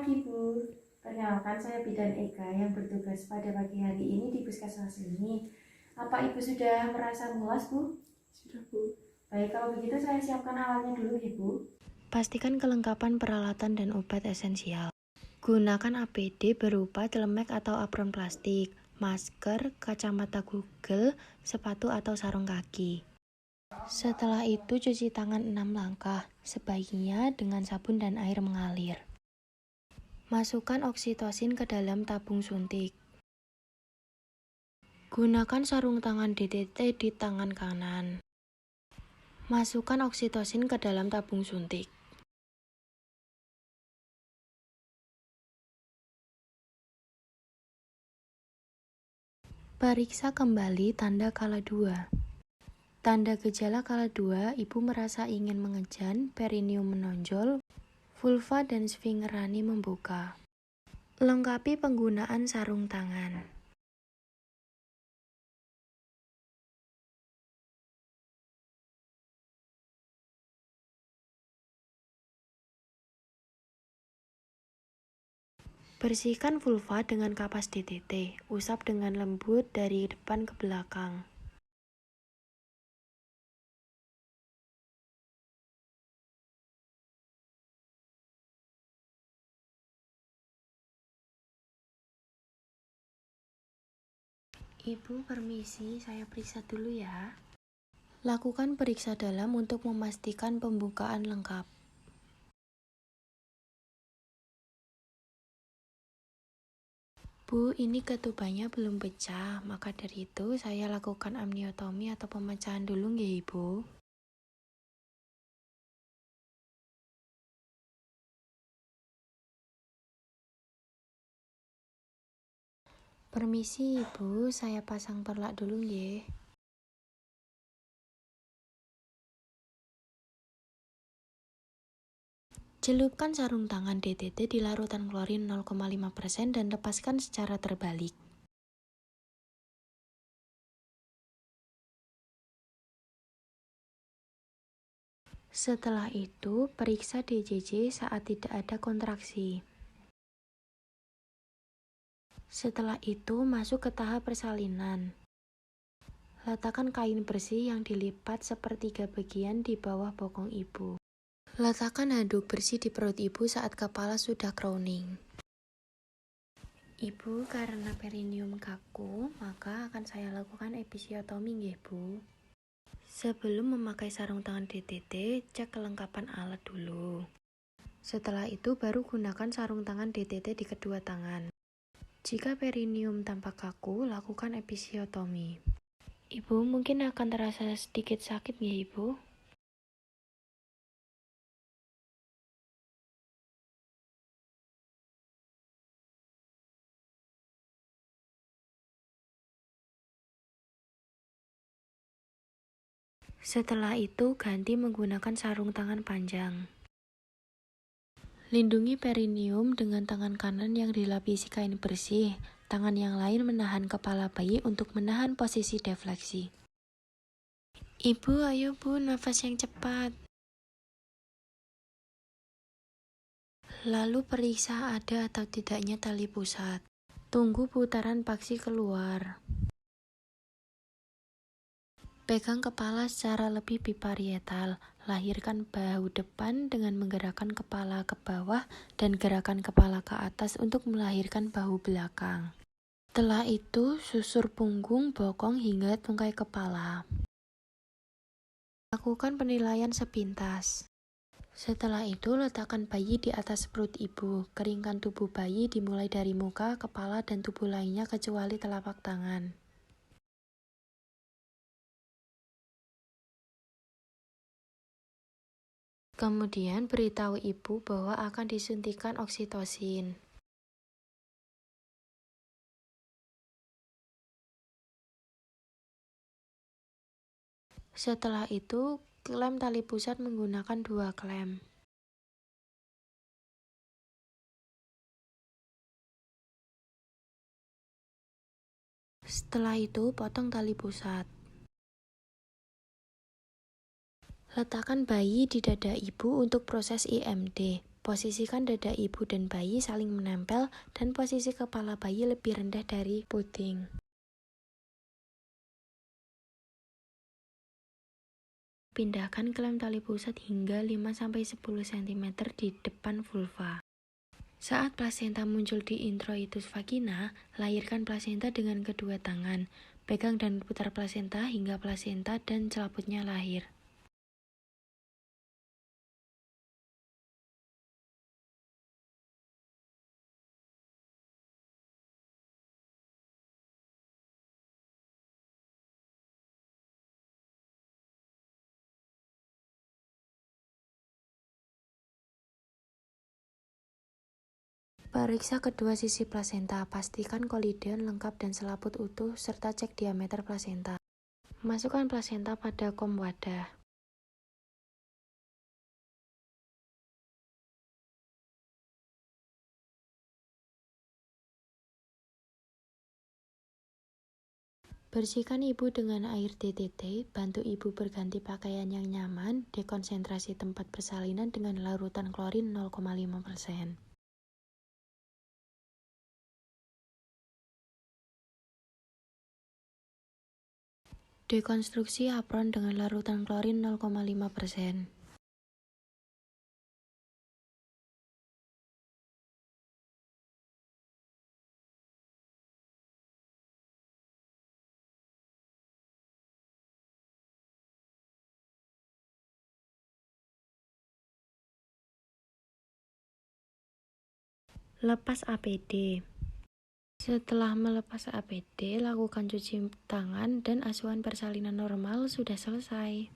pagi, Bu. Perkenalkan, saya Bidan Eka yang bertugas pada pagi hari ini di puskesmas ini. Apa Ibu sudah merasa mulas, Bu? Sudah, Bu. Baik, kalau begitu saya siapkan alatnya dulu ya, Bu. Pastikan kelengkapan peralatan dan obat esensial. Gunakan APD berupa celemek atau apron plastik, masker, kacamata Google, sepatu atau sarung kaki. Setelah itu cuci tangan 6 langkah, sebaiknya dengan sabun dan air mengalir. Masukkan oksitosin ke dalam tabung suntik. Gunakan sarung tangan DTT di tangan kanan. Masukkan oksitosin ke dalam tabung suntik. Periksa kembali tanda kala 2. Tanda gejala kala 2, ibu merasa ingin mengejan, perineum menonjol, vulva dan sfingerani membuka. Lengkapi penggunaan sarung tangan. Bersihkan vulva dengan kapas DTT, usap dengan lembut dari depan ke belakang. Ibu, permisi, saya periksa dulu ya. Lakukan periksa dalam untuk memastikan pembukaan lengkap. Bu, ini ketubannya belum pecah, maka dari itu saya lakukan amniotomi atau pemecahan dulu ya Ibu. Permisi Ibu, saya pasang perlak dulu nggih. Celupkan sarung tangan DTT di larutan klorin 0,5% dan lepaskan secara terbalik. Setelah itu, periksa DJJ saat tidak ada kontraksi. Setelah itu, masuk ke tahap persalinan. Letakkan kain bersih yang dilipat sepertiga bagian di bawah bokong ibu. Letakkan handuk bersih di perut ibu saat kepala sudah crowning. Ibu, karena perineum kaku, maka akan saya lakukan episiotomi nggih, Bu. Sebelum memakai sarung tangan DTT, cek kelengkapan alat dulu. Setelah itu baru gunakan sarung tangan DTT di kedua tangan. Jika perineum tampak kaku, lakukan episiotomi. Ibu, mungkin akan terasa sedikit sakit ya, Ibu? Setelah itu, ganti menggunakan sarung tangan panjang. Lindungi perineum dengan tangan kanan yang dilapisi kain bersih, tangan yang lain menahan kepala bayi untuk menahan posisi defleksi. Ibu, ayo Bu, nafas yang cepat. Lalu periksa ada atau tidaknya tali pusat. Tunggu putaran paksi keluar. Pegang kepala secara lebih biparietal. Lahirkan bahu depan dengan menggerakkan kepala ke bawah dan gerakan kepala ke atas untuk melahirkan bahu belakang. Setelah itu, susur punggung, bokong hingga tungkai kepala. Lakukan penilaian sepintas. Setelah itu, letakkan bayi di atas perut ibu. Keringkan tubuh bayi dimulai dari muka, kepala, dan tubuh lainnya kecuali telapak tangan. Kemudian beritahu ibu bahwa akan disuntikan oksitosin. Setelah itu, klem tali pusat menggunakan 2 klem. Setelah itu, potong tali pusat. Letakkan bayi di dada ibu untuk proses IMD. Posisikan dada ibu dan bayi saling menempel dan posisi kepala bayi lebih rendah dari puding. Pindahkan klem tali pusat hingga 5-10 cm di depan vulva. Saat plasenta muncul di introitus vagina, lahirkan plasenta dengan kedua tangan. Pegang dan putar plasenta hingga plasenta dan celaputnya lahir. Periksa kedua sisi plasenta, pastikan kolidon lengkap dan selaput utuh, serta cek diameter plasenta. Masukkan plasenta pada kom wadah. Bersihkan ibu dengan air DTT, bantu ibu berganti pakaian yang nyaman, dekonsentrasi tempat persalinan dengan larutan klorin 0,5%. Dekonstruksi apron dengan larutan klorin 0,5%. Lepas APD. Setelah melepas APD, lakukan cuci tangan dan asuhan persalinan normal sudah selesai.